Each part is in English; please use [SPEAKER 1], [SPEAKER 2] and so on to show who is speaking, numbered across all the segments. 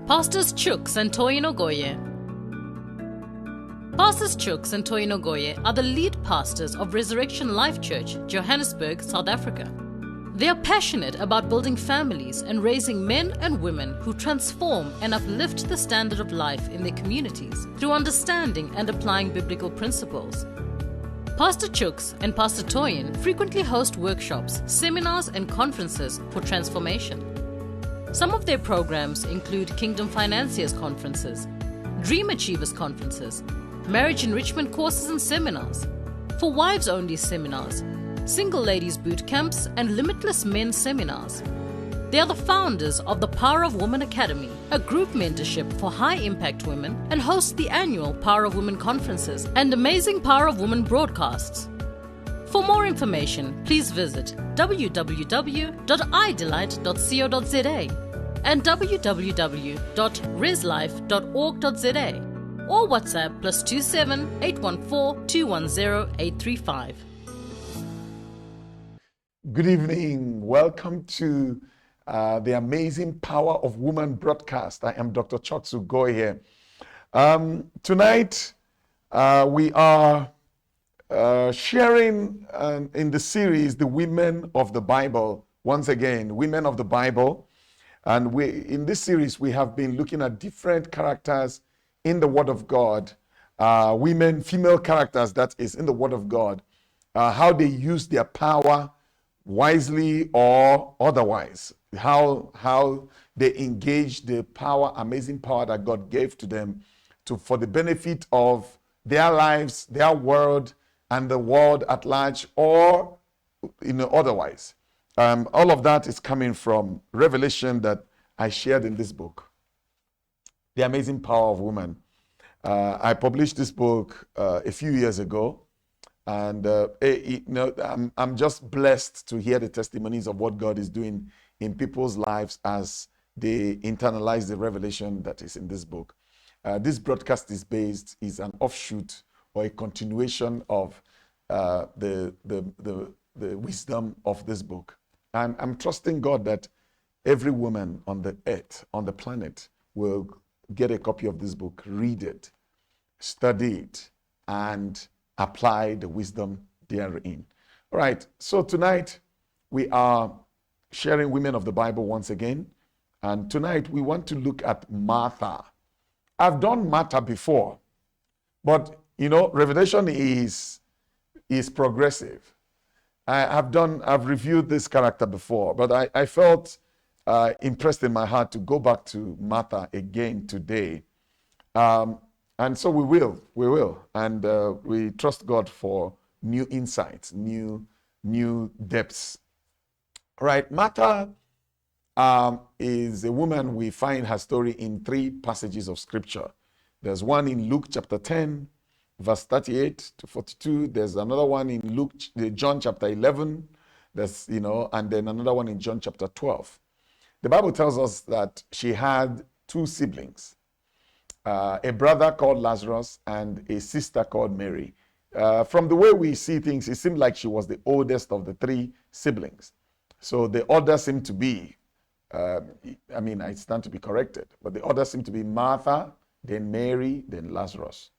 [SPEAKER 1] Pastors Chooks and Toyin Ogoye. Pastors Chooks and Toyin Ogoye are the lead pastors of Resurrection Life Church, Johannesburg, South Africa. They are passionate about building families and raising men and women who transform and uplift the standard of life in their communities through understanding and applying biblical principles. Pastor Chooks and Pastor Toyin frequently host workshops, seminars, and conferences for transformation. Some of their programs include Kingdom Financiers Conferences, Dream Achievers Conferences, Marriage Enrichment Courses and Seminars, for wives-only seminars, Single Ladies Boot Camps, and Limitless Men Seminars. They are the founders of the Power of Women Academy, a group mentorship for high-impact women, and host the annual Power of Women conferences and amazing Power of Women broadcasts. For more information, please visit www.idelight.co.za and www.reslife.org.za or WhatsApp +27 814 210 835.
[SPEAKER 2] Good evening. Welcome to the amazing Power of Woman broadcast. I am Dr. Chotsu Goy here. Tonight, we are sharing in the series, The Women of the Bible. Once again, Women of the Bible. And in this series, we have been looking at different characters in the Word of God, women, female characters, that is, in the Word of God, how they use their power wisely or otherwise, how they engage the power, amazing power that God gave to them for the benefit of their lives, their world, and the world at large, or otherwise. All of that is coming from revelation that I shared in this book, The Amazing Power of Woman. I published this book a few years ago, and I'm just blessed to hear the testimonies of what God is doing in people's lives as they internalize the revelation that is in this book. This broadcast is an offshoot or a continuation of the wisdom of this book. And I'm trusting God that every woman on the earth, on the planet, will get a copy of this book, read it, study it, and apply the wisdom therein. All right, so tonight we are sharing Women of the Bible once again. And tonight we want to look at Martha. I've done Martha before, but Revelation is progressive. I've reviewed this character before, but I felt impressed in my heart to go back to Martha again today. And so we will. And we trust God for new insights, new depths. All right, Martha is a woman. We find her story in 3 passages of scripture. There's one in Luke chapter 10, verse 38 to 42. There's another one in John chapter 11. And then another one in John chapter 12. The Bible tells us that she had 2 siblings, a brother called Lazarus and a sister called Mary. From the way we see things, it seemed like she was the oldest of the 3 siblings. So the order seemed to be, I stand to be corrected, but the order seemed to be Martha, then Mary, then Lazarus.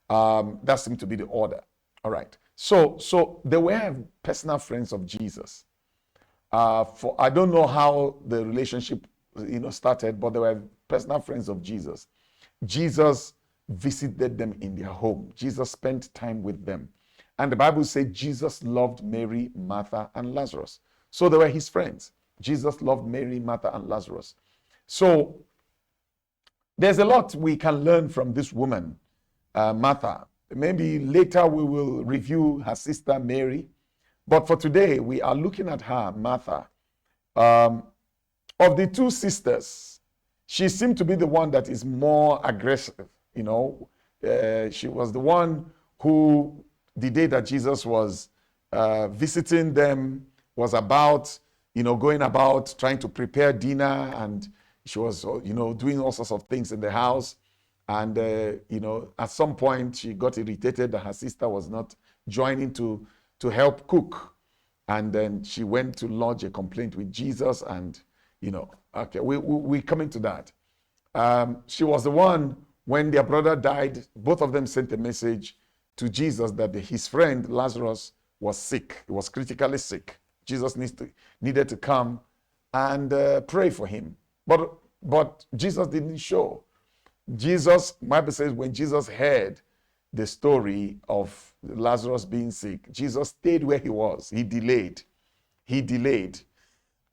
[SPEAKER 2] That seemed to be the order. All right. So they were personal friends of Jesus. I don't know how the relationship, started, but they were personal friends of Jesus. Jesus visited them in their home. Jesus spent time with them. And the Bible said Jesus loved Mary, Martha, and Lazarus. So they were his friends. Jesus loved Mary, Martha, and Lazarus. So there's a lot we can learn from this woman, Martha. Maybe later we will review her sister Mary. But for today, we are looking at her, Martha. Of the 2 sisters, she seemed to be the one that is more aggressive. She was the one who, the day that Jesus was visiting them, was about, going about trying to prepare dinner, and she was, doing all sorts of things in the house. And, at some point, she got irritated that her sister was not joining to help cook. And then she went to lodge a complaint with Jesus and, okay, we coming to that. She was the one, when their brother died, both of them sent a message to Jesus that his friend Lazarus was sick. He was critically sick. Jesus needed to come and pray for him. But Jesus didn't show. Jesus, Bible says, when Jesus heard the story of Lazarus being sick, Jesus stayed where he was. He delayed.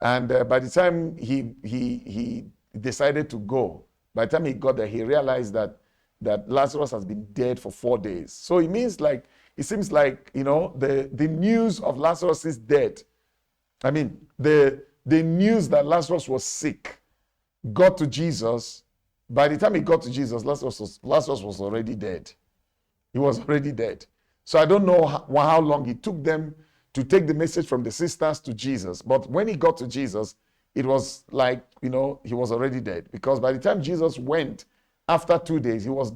[SPEAKER 2] And by the time he decided to go, by the time he got there, he realized that Lazarus has been dead for 4 days. So it seems like, the news of Lazarus' death, the news that Lazarus was sick got to Jesus. By the time he got to Jesus, Lazarus was already dead. He was already dead. So I don't know how long it took them to take the message from the sisters to Jesus. But when he got to Jesus, it was like, he was already dead. Because by the time Jesus went, after 2 days, he was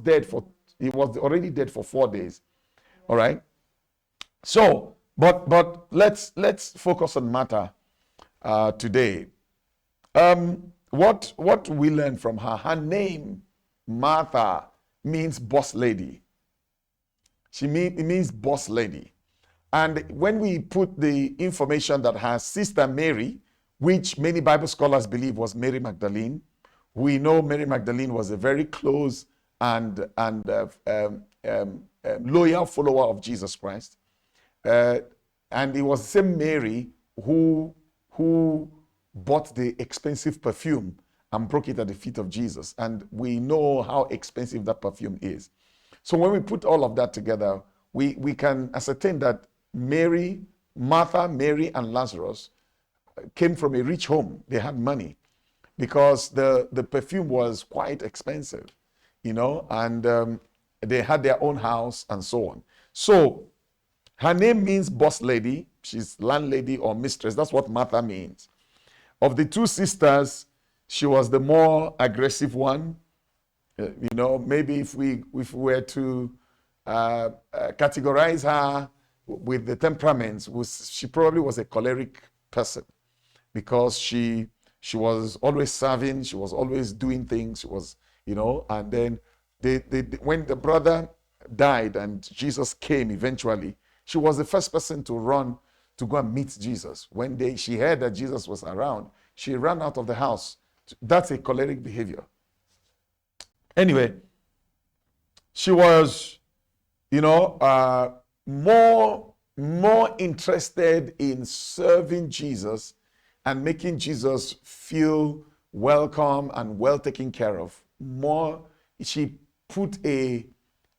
[SPEAKER 2] already dead for 4 days. All right? So, but let's focus on Martha today. What we learn from her? Her name, Martha, means boss lady. It means boss lady. And when we put the information that her sister Mary, which many Bible scholars believe was Mary Magdalene, we know Mary Magdalene was a very close and loyal follower of Jesus Christ. And it was the same Mary who bought the expensive perfume and broke it at the feet of Jesus. And we know how expensive that perfume is. So when we put all of that together, we can ascertain that Martha, Mary, and Lazarus came from a rich home. They had money because the perfume was quite expensive, and they had their own house and so on. So her name means boss lady. She's landlady or mistress. That's what Martha means. Of the two sisters, she was the more aggressive one. Maybe if we were to categorize her with the temperaments, she probably was a choleric person, because she was always serving, she was always doing things, she was, and then when the brother died and Jesus came eventually, she was the first person to run to go and meet Jesus. When she heard that Jesus was around, she ran out of the house. That's a choleric behavior. Anyway, she was, more interested in serving Jesus and making Jesus feel welcome and well taken care of. She put an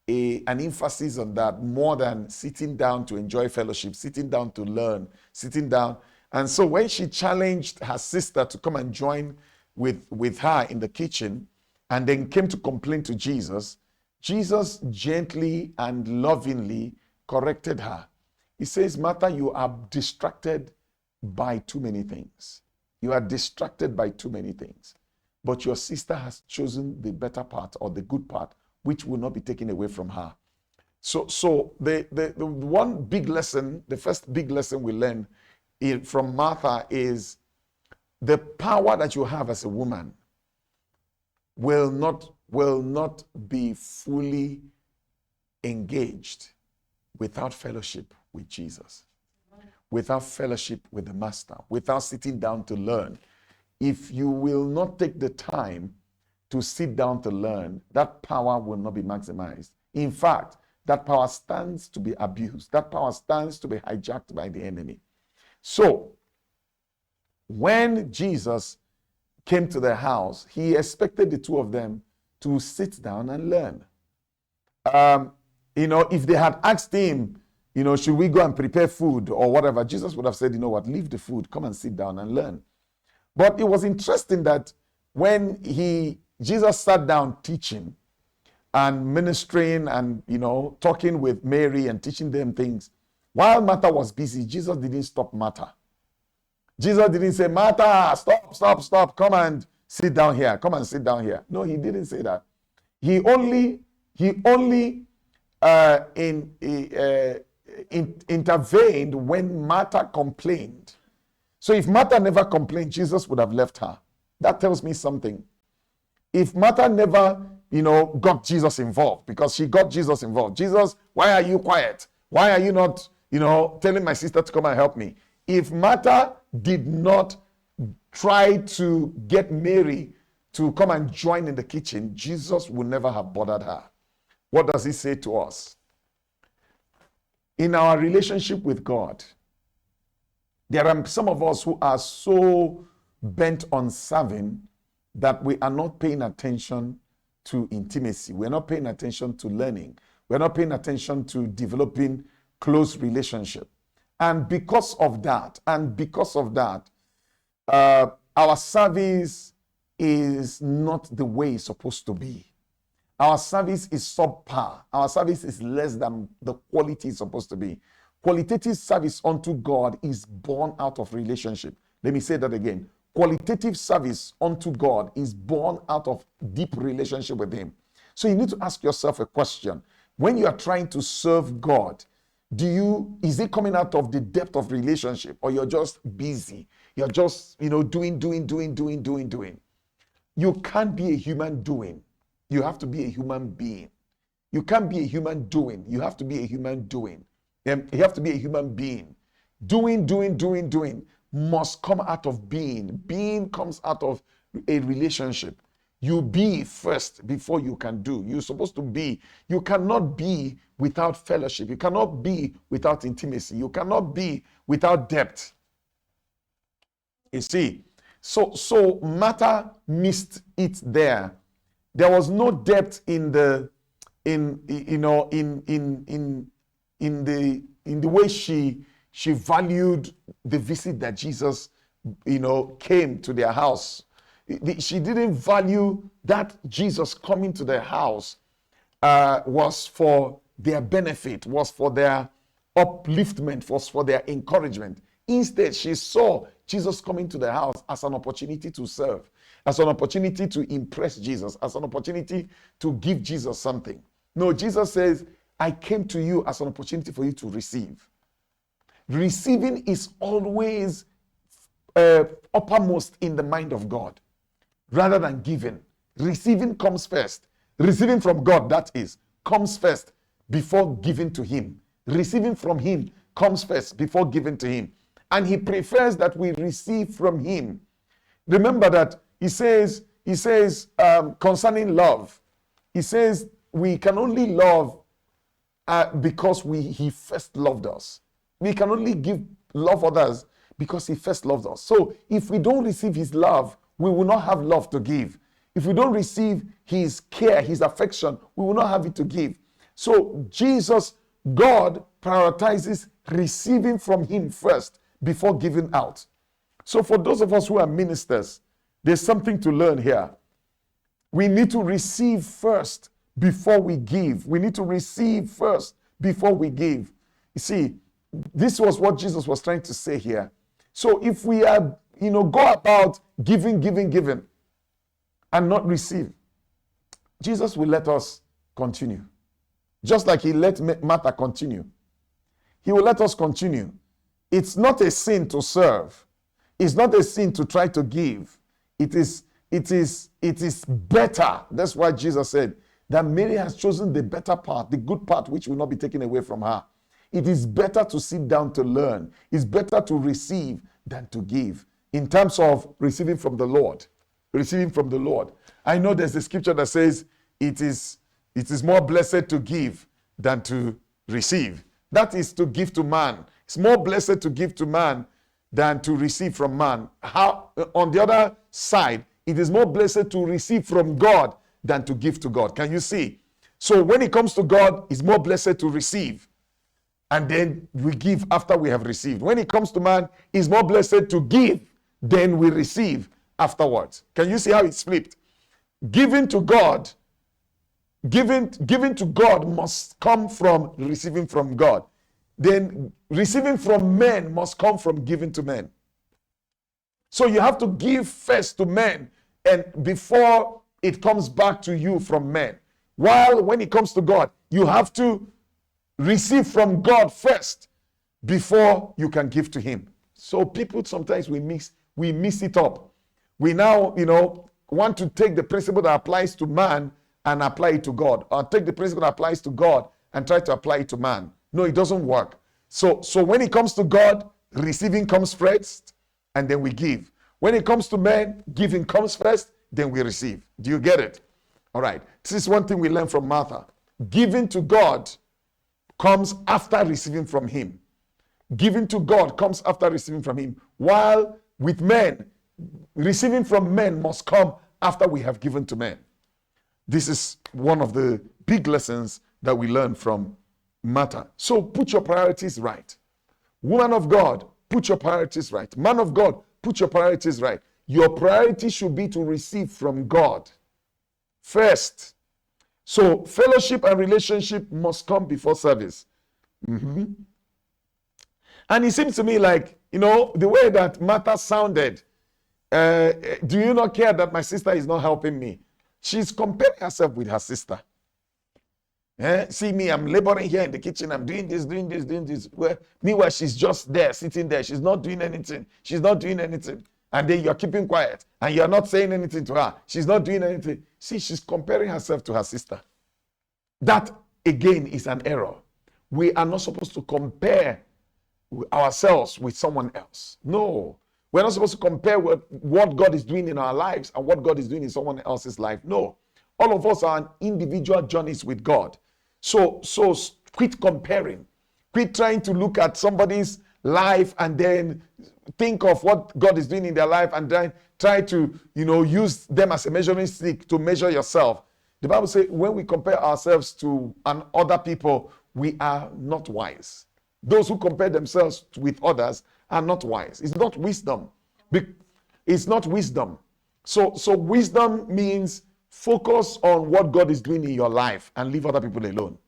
[SPEAKER 2] emphasis on that more than sitting down to enjoy fellowship, sitting down to learn, sitting down. And so when she challenged her sister to come and join with her in the kitchen, and then came to complain to Jesus, Jesus gently and lovingly corrected her. He says, Martha, you are distracted by too many things. You are distracted by too many things. But your sister has chosen the better part, or the good part, which will not be taken away from her. So the one big lesson, the first big lesson we learn from Martha is the power that you have as a woman will not be fully engaged without fellowship with Jesus, without fellowship with the Master, without sitting down to learn. If you will not take the time to sit down to learn, that power will not be maximized. In fact, that power stands to be abused. That power stands to be hijacked by the enemy. So, when Jesus came to their house, he expected the two of them to sit down and learn. If they had asked him, should we go and prepare food or whatever, Jesus would have said, leave the food, come and sit down and learn. But it was interesting that when Jesus sat down teaching and ministering and, talking with Mary and teaching them things, while Martha was busy, Jesus didn't stop Martha. Jesus didn't say, Martha, stop, come and sit down here. Come and sit down here. No, he didn't say that. He only intervened when Martha complained. So if Martha never complained, Jesus would have left her. That tells me something. if Martha never, got Jesus involved, because she got Jesus involved. Jesus, why are you quiet? Why are you not, telling my sister to come and help me? If Martha did not try to get Mary to come and join in the kitchen, Jesus would never have bothered her. What does he say to us? In our relationship with God, there are some of us who are so bent on serving that we are not paying attention to intimacy. We're not paying attention to learning. We're not paying attention to developing close relationship. And because of that, our service is not the way it's supposed to be. Our service is subpar. Our service is less than the quality it's supposed to be. Qualitative service unto God is born out of relationship. Let me say that again. Qualitative service unto God is born out of deep relationship with Him. So you need to ask yourself a question. When you are trying to serve God, is it coming out of the depth of relationship, or you're just busy? You're just, doing. You can't be a human doing. You have to be a human being. You can't be a human doing. You have to be a human doing. You have to be a human being. Doing must come out of being. Being comes out of a relationship. You be first before you can do. You're supposed to be. You cannot be without fellowship. You cannot be without intimacy. You cannot be without depth. You see, so Martha missed it there. There was no depth in the way she valued the visit that Jesus came to their house. She didn't value that Jesus coming to their house was for their benefit, was for their upliftment, was for their encouragement. Instead, she saw Jesus coming to the house as an opportunity to serve, as an opportunity to impress Jesus, as an opportunity to give Jesus something. No, Jesus says, I came to you as an opportunity for you to receive. Receiving is always uppermost in the mind of God, rather than giving. Receiving comes first. Receiving from God, that is, comes first before giving to Him. Receiving from Him comes first before giving to Him. And He prefers that we receive from Him. Remember that He says concerning love, He says we can only love because He first loved us. We can only love others because He first loved us. So if we don't receive His love, we will not have love to give. If we don't receive His care, His affection, we will not have it to give. So God prioritizes receiving from Him first before giving out. So for those of us who are ministers, there's something to learn here. We need to receive first before we give. We need to receive first before we give. You see, this was what Jesus was trying to say here. So if we are, go about giving, and not receive, Jesus will let us continue. Just like He let Martha continue. He will let us continue. It's not a sin to serve. It's not a sin to try to give. It is better. That's why Jesus said that Mary has chosen the better part, the good part, which will not be taken away from her. It is better to sit down to learn. It's better to receive than to give. In terms of receiving from the Lord. Receiving from the Lord. I know there's a scripture that says it is more blessed to give than to receive. That is to give to man. It's more blessed to give to man than to receive from man. How, on the other side, it is more blessed to receive from God than to give to God. Can you see? So when it comes to God, it's more blessed to receive. And then we give after we have received. When it comes to man, it's more blessed to give than we receive afterwards. Can you see how it's flipped? Giving to God must come from receiving from God. Then receiving from men must come from giving to men. So you have to give first to men, and before it comes back to you from men. While when it comes to God, you have to receive from God first before you can give to Him. So people sometimes we mix it up. We now, want to take the principle that applies to man and apply it to God, or take the principle that applies to God and try to apply it to man. No, it doesn't work. So when it comes to God, receiving comes first, and then we give. When it comes to men, giving comes first, then we receive. Do you get it? All right. This is one thing we learn from Martha. Giving to God comes after receiving from him. Giving to God comes after receiving from him. While with men, receiving from men must come after we have given to men. This is one of the big lessons that we learn from Martha. So put your priorities right. Woman of God, put your priorities right. Man of God, put your priorities right. Your priority should be to receive from God first. So fellowship and relationship must come before service. And it seems to me like, the way that Martha sounded, do you not care that my sister is not helping me? She's comparing herself with her sister. See me, I'm laboring here in the kitchen. I'm doing this. Meanwhile, she's just there, sitting there. She's not doing anything. And then you're keeping quiet and you're not saying anything to her. She's not doing anything. See, she's comparing herself to her sister. That, again, is an error. We are not supposed to compare ourselves with someone else. No. We're not supposed to compare what God is doing in our lives and what God is doing in someone else's life. No. All of us are on individual journeys with God. So quit comparing. Quit trying to look at somebody's life and then think of what God is doing in their life and then try to, use them as a measuring stick to measure yourself. The Bible says when we compare ourselves to other people, we are not wise. Those who compare themselves with others are not wise. It's not wisdom. It's not wisdom. So wisdom means focus on what God is doing in your life and leave other people alone.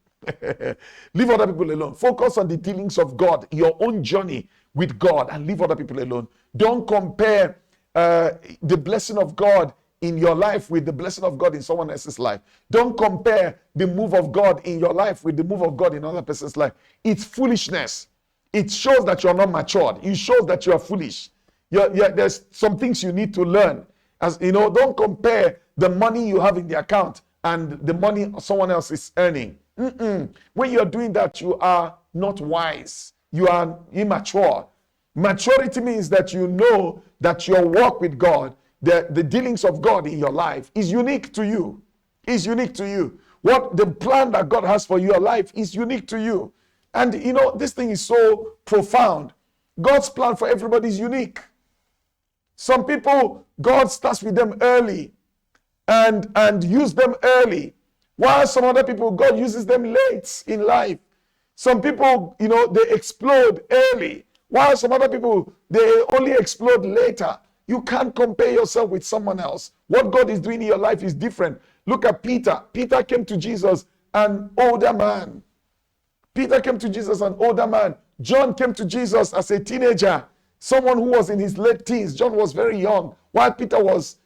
[SPEAKER 2] Leave other people alone. Focus on the dealings of God, your own journey with God, and leave other people alone. Don't compare the blessing of God in your life with the blessing of God in someone else's life. Don't compare the move of God in your life with the move of God in another person's life. It's foolishness. It shows that you're not matured. It shows that you are foolish. There's some things you need to learn. Don't compare the money you have in the account and the money someone else is earning. When you're doing that, you are not wise. You are immature. Maturity means that you know that your walk with God, the dealings of God in your life is unique to you. Is unique to you. What the plan that God has for your life is unique to you. And this thing is so profound. God's plan for everybody is unique. Some people, God starts with them early and use them early, while some other people, God uses them late in life. Some people, they explode early, while some other people, they only explode later. You can't compare yourself with someone else. What God is doing in your life is different. Look at Peter. Peter came to Jesus, an older man. Peter came to Jesus, an older man. John came to Jesus as a teenager, someone who was in his late teens. John was very young, while Peter was,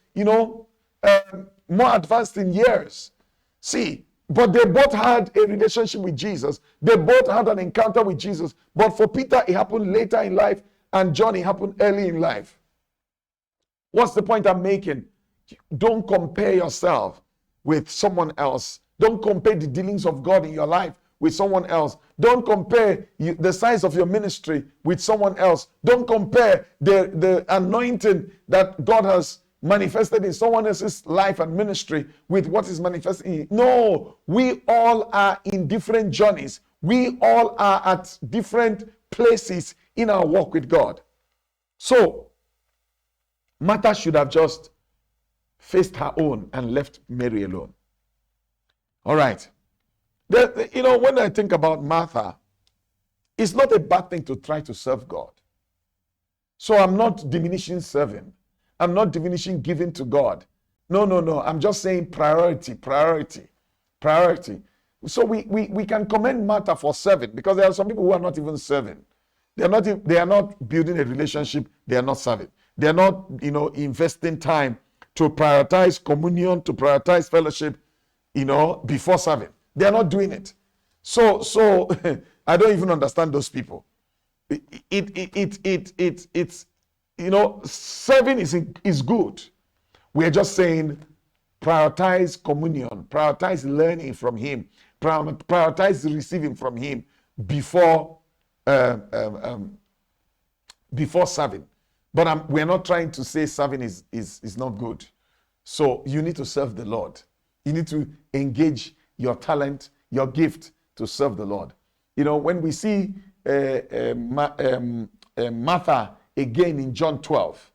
[SPEAKER 2] more advanced in years. See, but they both had a relationship with Jesus. They both had an encounter with Jesus. But for Peter, it happened later in life, and John, it happened early in life. What's the point I'm making? Don't compare yourself with someone else. Don't compare the dealings of God in your life with someone else. Don't compare the size of your ministry with someone else. Don't compare the anointing that God has manifested in someone else's life and ministry with what is manifested in you. No, we all are in different journeys. We all are at different places in our walk with God. So, Martha should have just faced her own and left Mary alone. All right. When I think about Martha, it's not a bad thing to try to serve God. So I'm not diminishing serving. I'm not diminishing giving to God. No. I'm just saying priority. So we can commend Martha for serving, because there are some people who are not even serving. They are not building a relationship. They are not serving. They are not, investing time to prioritize communion, to prioritize fellowship, before serving. They are not doing it. So I don't even understand those people. It's serving is good. We're just saying prioritize communion, prioritize learning from him, prioritize receiving from him before before serving. But we're not trying to say serving is not good. So you need to serve the Lord. You need to engage your talent, your gift to serve the Lord. You know, when we see Martha again in John 12,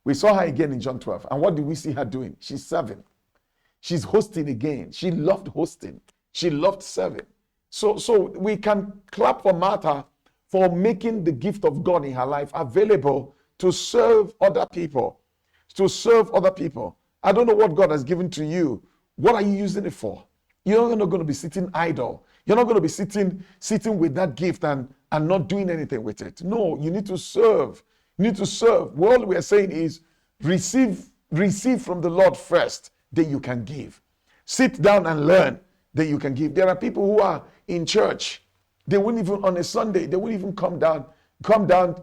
[SPEAKER 2] we saw her again in John 12. And what do we see her doing? She's serving. She's hosting again. She loved hosting. She loved serving. So we can clap for Martha for making the gift of God in her life available to serve other people. To serve other people. I don't know what God has given to you. What are you using it for? You're not going to be sitting idle. You're not going to be sitting with that gift and not doing anything with it. No, you need to serve. You need to serve. What we are saying is receive from the Lord first, then you can give. Sit down and learn, then you can give. There are people who are in church. They wouldn't even, on a Sunday, they wouldn't even come down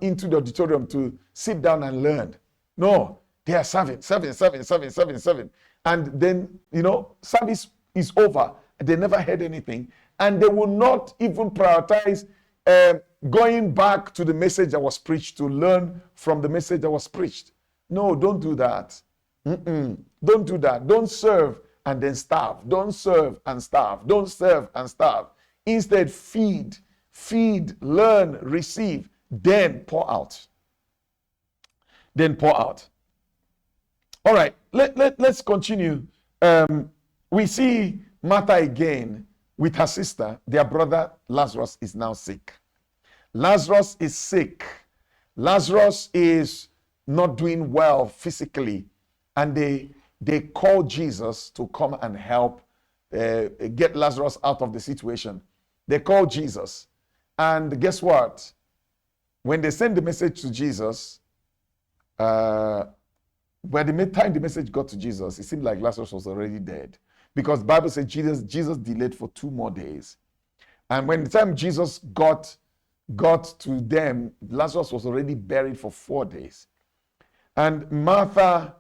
[SPEAKER 2] into the auditorium to sit down and learn. No, they are serving. And then, service is over. They never heard anything. And they will not even prioritize going back to the message that was preached to learn from the message that was preached. No, don't do that. Don't do that. Don't serve and then starve. Don't serve and starve. Don't serve and starve. Instead, feed, learn, receive, then pour out. All right, let's continue. We see Martha again with her sister. Their brother Lazarus is now sick. Lazarus is sick. Lazarus is not doing well physically. And they call Jesus to come and help get Lazarus out of the situation. They call Jesus. And guess what? When they send the message to Jesus, by the time the message got to Jesus, it seemed like Lazarus was already dead. Because the Bible says Jesus delayed for 2 more days. And when the time Jesus got to them, Lazarus was already buried for 4 days. And Martha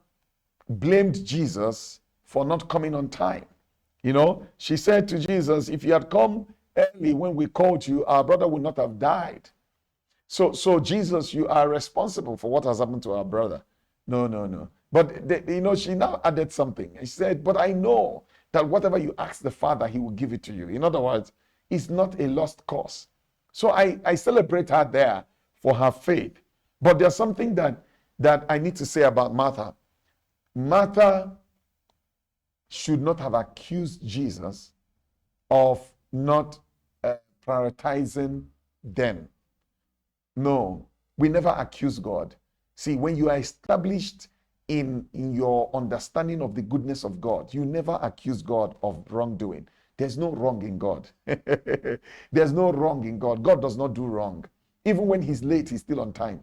[SPEAKER 2] blamed Jesus for not coming on time. She said to Jesus, if you had come early when we called you, our brother would not have died. So Jesus, you are responsible for what has happened to our brother. No. But, she now added something. She said, but I know that whatever you ask the Father, he will give it to you. In other words, it's not a lost cause. So I celebrate her there for her faith. But there's something that I need to say about Martha. Martha should not have accused Jesus of not prioritizing them. No, we never accuse God. See, when you are established in your understanding of the goodness of God, you never accuse God of wrongdoing. There's no wrong in God. There's no wrong in God. God does not do wrong. Even when he's late, he's still on time.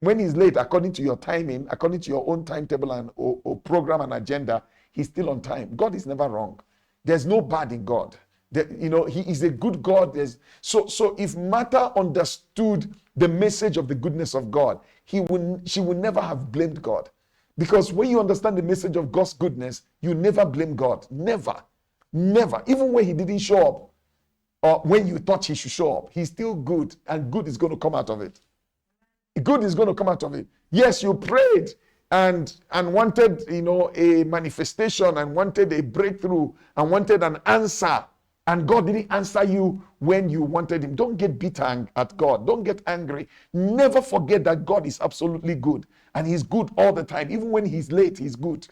[SPEAKER 2] When he's late, according to your timing, according to your own timetable and or program and agenda, he's still on time. God is never wrong. There's no bad in God. He is a good God. So if Martha understood the message of the goodness of God, she would never have blamed God. Because when you understand the message of God's goodness, you never blame God. Never. Even when he didn't show up, or when you thought he should show up, he's still good, and good is going to come out of it. Good is going to come out of it. Yes, you prayed and wanted, a manifestation and wanted a breakthrough and wanted an answer. And God didn't answer you when you wanted him. Don't get bitter at God. Don't get angry. Never forget that God is absolutely good. And he's good all the time. Even when he's late, he's good.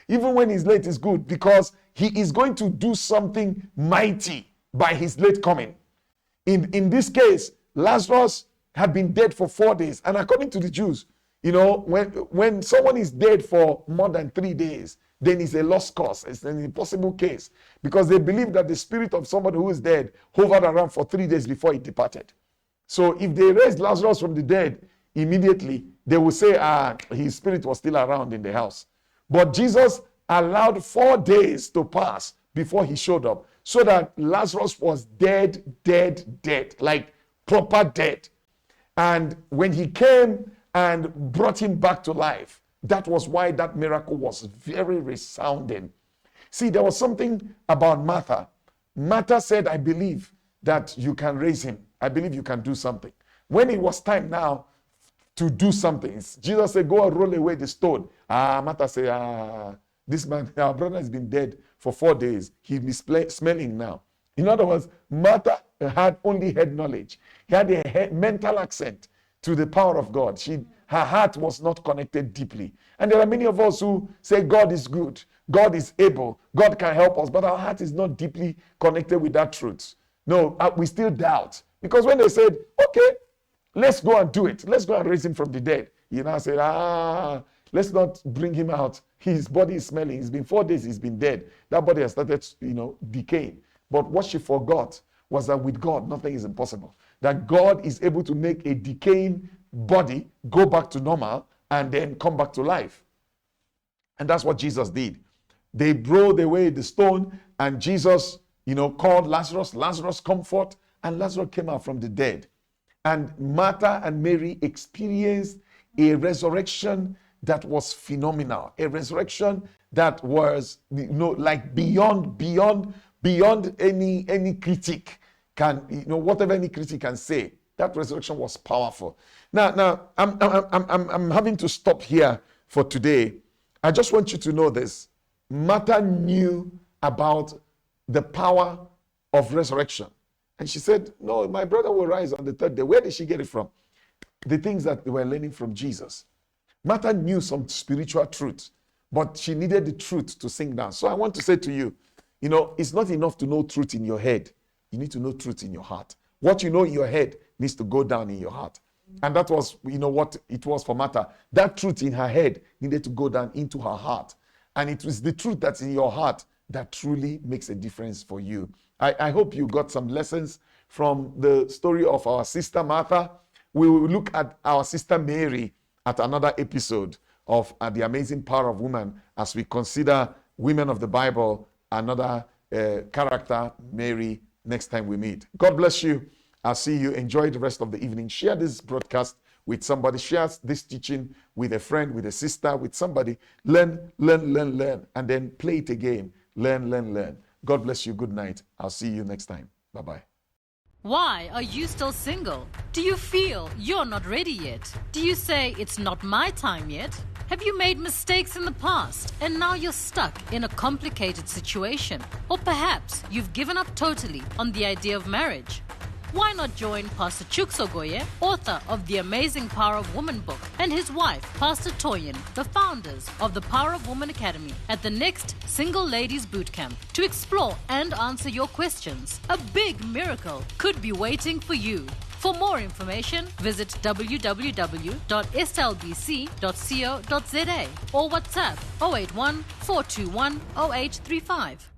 [SPEAKER 2] Even when he's late, he's good. Because he is going to do something mighty by his late coming. In this case, Lazarus had been dead for 4 days. And according to the Jews, when someone is dead for more than 3 days, then it's a lost cause. It's an impossible case. Because they believe that the spirit of somebody who is dead hovered around for 3 days before he departed. So if they raised Lazarus from the dead immediately, they will say, his spirit was still around in the house. But Jesus allowed 4 days to pass before he showed up, so that Lazarus was dead, like proper dead. And when he came and brought him back to life, That was why that miracle was very resounding. See, there was something about Martha. Martha said, I believe that you can raise him. I believe you can do something. When it was time now to do something, Jesus said, go and roll away the stone. Martha said, this man, our brother has been dead for 4 days. He's smelling now. In other words, Martha had only head knowledge. He had a mental accent to the power of God. Her heart was not connected deeply. And there are many of us who say God is good, God is able, God can help us, but our heart is not deeply connected with that truth. No, we still doubt. Because when they said, okay, let's go and do it. Let's go and raise him from the dead. You now said, let's not bring him out. His body is smelling. It's been 4 days, he's been dead. That body has started, decaying. But what she forgot was that with God, nothing is impossible. That God is able to make a decaying body go back to normal and then come back to life. And that's what Jesus did. They rolled away the stone, and Jesus, called Lazarus. Lazarus, come forth. And Lazarus came out from the dead. And Martha and Mary experienced a resurrection that was phenomenal. A resurrection that was, like beyond any critic can, whatever any critic can say. That resurrection was powerful. Now, I'm having to stop here for today. I just want you to know this. Martha knew about the power of resurrection. And she said, no, my brother will rise on the third day. Where did she get it from? The things that they were learning from Jesus. Martha knew some spiritual truth, but she needed the truth to sink down. So I want to say to you, it's not enough to know truth in your head. You need to know truth in your heart. What you know in your head needs to go down in your heart. And that was, what it was for Martha. That truth in her head needed to go down into her heart. And it was the truth that's in your heart that truly makes a difference for you. I hope you got some lessons from the story of our sister Martha. We will look at our sister Mary at another episode of The Amazing Power of Woman as we consider women of the Bible, another character, Mary, next time we meet. God bless you. I'll see you. Enjoy the rest of the evening. Share this broadcast with somebody. Share this teaching with a friend, with a sister, with somebody. Learn, and then play it again. Learn. God bless you. Good night. I'll see you next time. Bye-bye.
[SPEAKER 1] Why are you still single? Do you feel you're not ready yet? Do you say it's not my time yet? Have you made mistakes in the past and now you're stuck in a complicated situation? Or perhaps you've given up totally on the idea of marriage? Why not join Pastor Ogoye, author of The Amazing Power of Woman book, and his wife, Pastor Toyin, the founders of the Power of Woman Academy, at the next Single Ladies Boot Camp to explore and answer your questions. A big miracle could be waiting for you. For more information, visit www.stlbc.co.za or WhatsApp 081 421 0835.